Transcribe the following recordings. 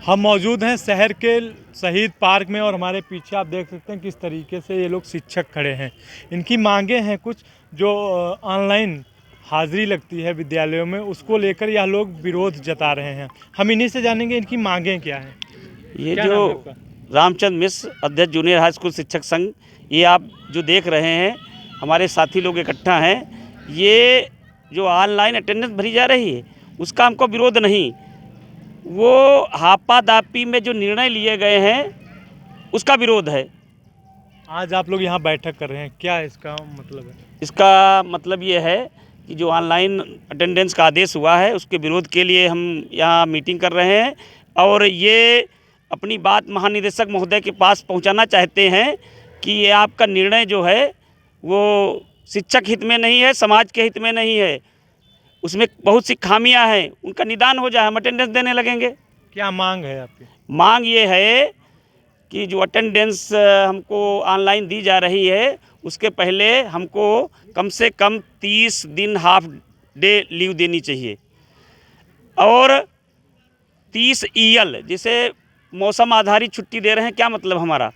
हम मौजूद हैं शहर के शहीद पार्क में और हमारे पीछे आप देख सकते हैं किस तरीके से ये लोग शिक्षक खड़े हैं। इनकी मांगे हैं कुछ जो ऑनलाइन हाजिरी लगती है विद्यालयों में, उसको लेकर यह लोग विरोध जता रहे हैं। हम इन्हीं से जानेंगे इनकी मांगे क्या हैं। ये क्या जो नाम है आपका? रामचंद्र मिश्र, अध्यक्ष जूनियर हाई स्कूल शिक्षक संघ, ये आप जो देख रहे हैं हमारे साथी लोग इकट्ठा हैं। ये जो ऑनलाइन अटेंडेंस भरी जा रही है उसका हमको विरोध नहीं, वो हापादापी में जो निर्णय लिए गए हैं उसका विरोध है। आज आप लोग यहाँ बैठक कर रहे हैं, क्या इसका मतलब है? इसका मतलब ये है कि जो ऑनलाइन अटेंडेंस का आदेश हुआ है उसके विरोध के लिए हम यहाँ मीटिंग कर रहे हैं और ये अपनी बात महानिदेशक महोदय के पास पहुँचाना चाहते हैं कि ये आपका निर्णय जो है वो शिक्षक हित में नहीं है, समाज के हित में नहीं है, उसमें बहुत सी खामियां हैं, उनका निदान हो जाए, हम अटेंडेंस देने लगेंगे। क्या मांग है आपकी? मांग ये है कि जो अटेंडेंस हमको ऑनलाइन दी जा रही है उसके पहले हमको कम से कम 30 दिन हाफ डे लीव देनी चाहिए और 30 ईएल, जिसे मौसम आधारित छुट्टी दे रहे हैं, क्या मतलब हमारा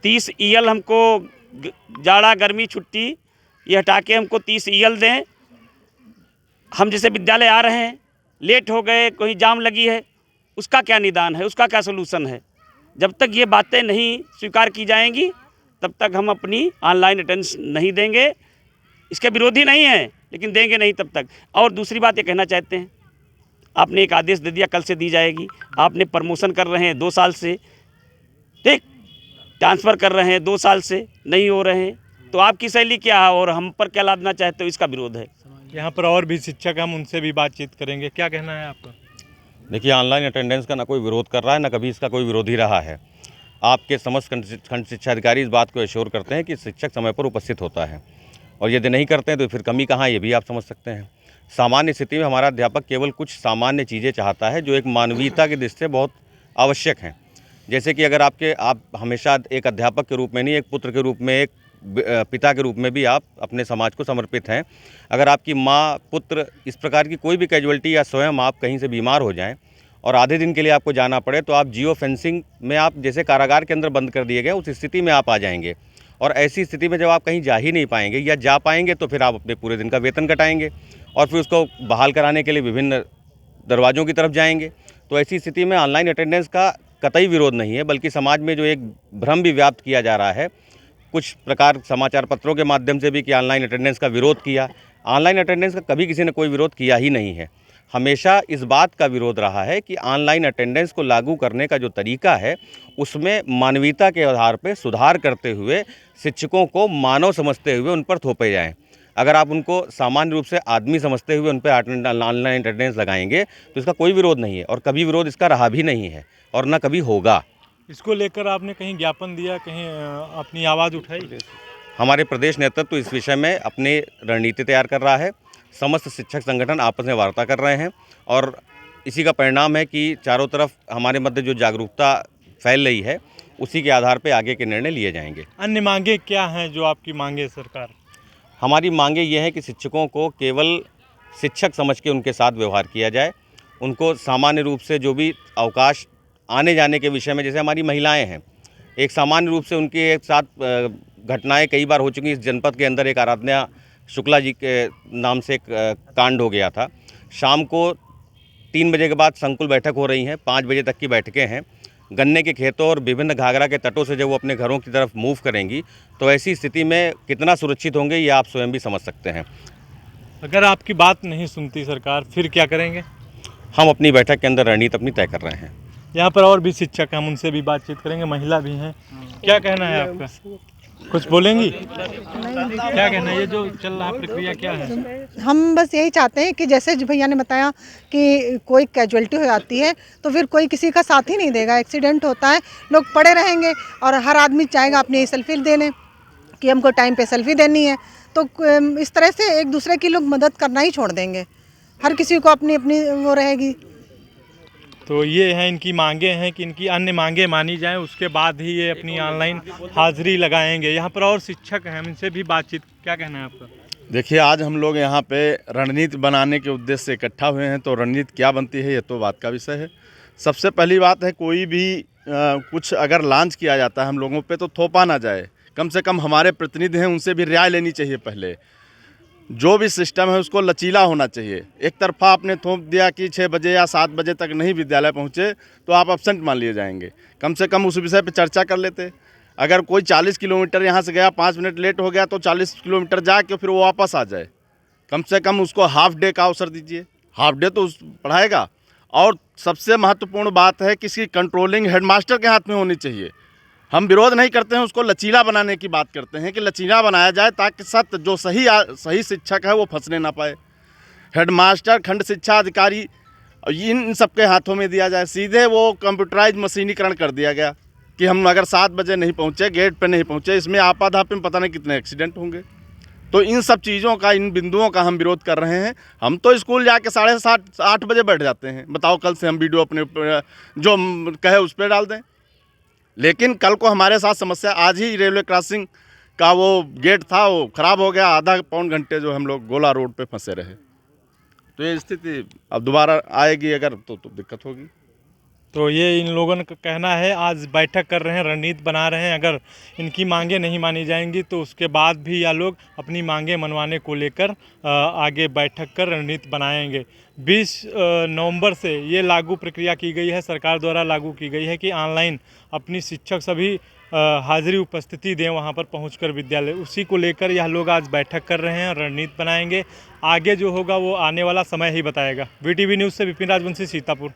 30 ईएल हमको जाड़ा गर्मी छुट्टी ये हटा के हमको 30 ईएल दें। हम जैसे विद्यालय आ रहे हैं, लेट हो गए, कोई जाम लगी है, उसका क्या निदान है, उसका क्या सलूशन है। जब तक ये बातें नहीं स्वीकार की जाएंगी तब तक हम अपनी ऑनलाइन अटेंडेंस नहीं देंगे। इसके विरोधी नहीं हैं लेकिन देंगे नहीं तब तक। और दूसरी बात ये कहना चाहते हैं, आपने एक आदेश दे दिया, कल से दी जाएगी। आपने प्रमोशन कर रहे हैं 2 साल से, ठीक, ट्रांसफ़र कर रहे हैं 2 साल से, नहीं हो रहे हैं, तो आपकी शैली क्या है और हम पर क्या लादना चाहते हो, इसका विरोध है। यहाँ पर और भी शिक्षक हैं, हम उनसे भी बातचीत करेंगे। क्या कहना है आपका? देखिए, ऑनलाइन अटेंडेंस का ना कोई विरोध कर रहा है, ना कभी इसका कोई विरोधी रहा है। आपके समस्त खंड शिक्षा अधिकारी इस बात को एश्योर करते हैं कि शिक्षक समय पर उपस्थित होता है, और यदि नहीं करते हैं तो फिर कमी कहाँ है, ये भी आप समझ सकते हैं। सामान्य स्थिति में हमारा अध्यापक केवल कुछ सामान्य चीज़ें चाहता है जो एक मानवीयता की दृष्टि से बहुत आवश्यक हैं। जैसे कि अगर आप हमेशा एक अध्यापक के रूप में नहीं, एक पुत्र के रूप में, एक पिता के रूप में भी आप अपने समाज को समर्पित हैं। अगर आपकी माँ, पुत्र, इस प्रकार की कोई भी कैजुअलिटी या स्वयं आप कहीं से बीमार हो जाएं और आधे दिन के लिए आपको जाना पड़े, तो आप जियो फेंसिंग में, आप जैसे कारागार के अंदर बंद कर दिए गए, उस स्थिति में आप आ जाएंगे। और ऐसी स्थिति में जब आप कहीं जा ही नहीं पाएंगे या जा पाएंगे तो फिर आप अपने पूरे दिन का वेतन कटाएंगे और फिर उसको बहाल कराने के लिए विभिन्न दरवाज़ों की तरफ जाएंगे। तो ऐसी स्थिति में ऑनलाइन अटेंडेंस का कतई विरोध नहीं है, बल्कि समाज में जो एक भ्रम भी व्याप्त किया जा रहा है कुछ प्रकार समाचार पत्रों के माध्यम से भी कि ऑनलाइन अटेंडेंस का विरोध किया। ऑनलाइन अटेंडेंस का कभी किसी ने कोई विरोध किया ही नहीं है। हमेशा इस बात का विरोध रहा है कि ऑनलाइन अटेंडेंस को लागू करने का जो तरीका है उसमें मानवीयता के आधार पर सुधार करते हुए शिक्षकों को मानव समझते हुए उन पर थोपे जाएँ। अगर आप उनको सामान्य रूप से आदमी समझते हुए उन पर ऑनलाइन अटेंडेंस लगाएंगे तो इसका कोई विरोध नहीं है और कभी विरोध इसका रहा भी नहीं है और न कभी होगा। इसको लेकर आपने कहीं ज्ञापन दिया, कहीं अपनी आवाज़ उठाई? हमारे प्रदेश नेतृत्व इस विषय में अपनी रणनीति तैयार कर रहा है। समस्त शिक्षक संगठन आपस में वार्ता कर रहे हैं और इसी का परिणाम है कि चारों तरफ हमारे मध्य जो जागरूकता फैल रही है उसी के आधार पर आगे के निर्णय लिए जाएंगे। अन्य मांगे क्या हैं जो आपकी मांगे सरकार? हमारी मांगे ये हैं कि शिक्षकों को केवल शिक्षक समझ के उनके साथ व्यवहार किया जाए। उनको सामान्य रूप से जो भी अवकाश आने जाने के विषय में, जैसे हमारी महिलाएं हैं, एक सामान्य रूप से उनके एक साथ घटनाएं कई बार हो चुकी। इस जनपद के अंदर एक आराधना शुक्ला जी के नाम से एक कांड हो गया था। शाम को 3 बजे के बाद संकुल बैठक हो रही हैं, 5 बजे तक की बैठकें हैं। गन्ने के खेतों और विभिन्न घाघरा के तटों से जब वो अपने घरों की तरफ मूव करेंगी तो ऐसी स्थिति में कितना सुरक्षित होंगे ये आप स्वयं भी समझ सकते हैं। अगर आपकी बात नहीं सुनती सरकार, फिर क्या करेंगे? हम अपनी बैठक के अंदर रणनीति अपनी तय कर रहे हैं। यहाँ पर और भी शिक्षक हैं, हम उनसे भी बातचीत करेंगे, महिला भी हैं। क्या कहना है आपका? कुछ बोलेंगी? क्या कहना है, ये जो चल रहा प्रक्रिया क्या है? हम बस यही चाहते हैं कि जैसे भैया ने बताया कि कोई कैजुअलिटी हो जाती है तो फिर कोई किसी का साथ ही नहीं देगा। एक्सीडेंट होता है, लोग पड़े रहेंगे और हर आदमी चाहेगा अपनी सेल्फी देने कि हमको टाइम पे सेल्फी देनी है, तो इस तरह से एक दूसरे की लोग मदद करना ही छोड़ देंगे। हर किसी को अपनी अपनी वो रहेगी। तो ये हैं इनकी मांगे हैं कि इनकी अन्य मांगे मानी जाएं, उसके बाद ही ये अपनी ऑनलाइन हाजिरी लगाएंगे। यहाँ पर और शिक्षक हैं, हम इनसे भी बातचीत। क्या कहना है आपका? देखिए, आज हम लोग यहाँ पे रणनीति बनाने के उद्देश्य से इकट्ठा हुए हैं, तो रणनीति क्या बनती है ये तो बात का विषय है। सबसे पहली बात है, कोई भी कुछ अगर लॉन्च किया जाता है हम लोगों पे तो थोपा ना जाए। कम से कम हमारे प्रतिनिधि हैं, उनसे भी राय लेनी चाहिए। पहले जो भी सिस्टम है उसको लचीला होना चाहिए। एक तरफा आपने थोप दिया कि 6 बजे या 7 बजे तक नहीं विद्यालय पहुँचे तो आप एब्सेंट मान लिए जाएंगे। कम से कम उस विषय पर चर्चा कर लेते। अगर कोई 40 किलोमीटर यहाँ से गया, 5 मिनट लेट हो गया तो 40 किलोमीटर जाके फिर वो वापस आ जाए। कम से कम उसको हाफ डे का अवसर दीजिए। हाफ डे तो पढ़ाएगा। और सबसे महत्वपूर्ण बात है कि इसकी कंट्रोलिंग हेडमास्टर के हाथ में होनी चाहिए। हम विरोध नहीं करते हैं, उसको लचीला बनाने की बात करते हैं कि लचीला बनाया जाए ताकि जो सही शिक्षक है वो फंसने ना पाए। हेडमास्टर, खंड शिक्षा अधिकारी, इन सबके हाथों में दिया जाए। सीधे वो कंप्यूटराइज मशीनीकरण कर दिया गया कि हम अगर 7 बजे नहीं पहुँचे, गेट पे नहीं पहुँचे, इसमें आपाधापी में पता नहीं कितने एक्सीडेंट होंगे। तो इन सब चीज़ों का, इन बिंदुओं का हम विरोध कर रहे हैं। हम तो स्कूल जाके 7:30 8 बजे बैठ जाते हैं। बताओ, कल से हम वीडियो अपने जो कहे उस पर डाल दें। लेकिन कल को हमारे साथ समस्या, आज ही रेलवे क्रॉसिंग का वो गेट था वो ख़राब हो गया। आधा पौन घंटे जो हम लोग गोला रोड पे फंसे रहे। तो ये स्थिति अब दोबारा आएगी अगर तो दिक्कत होगी। तो ये इन लोगों का कहना है, आज बैठक कर रहे हैं, रणनीति बना रहे हैं। अगर इनकी मांगें नहीं मानी जाएंगी तो उसके बाद भी यह लोग अपनी मांगें मनवाने को लेकर आगे बैठक कर रणनीति बनाएंगे। 20 नवंबर से ये लागू प्रक्रिया की गई है, सरकार द्वारा लागू की गई है कि ऑनलाइन अपनी शिक्षक सभी हाजिरी उपस्थिति दें वहाँ पर पहुँचकर विद्यालय। उसी को लेकर यह लोग आज बैठक कर रहे हैं, रणनीति बनाएंगे। आगे जो होगा वो आने वाला समय ही बताएगा। VTV न्यूज़ से विपिन राजवंशी, सीतापुर।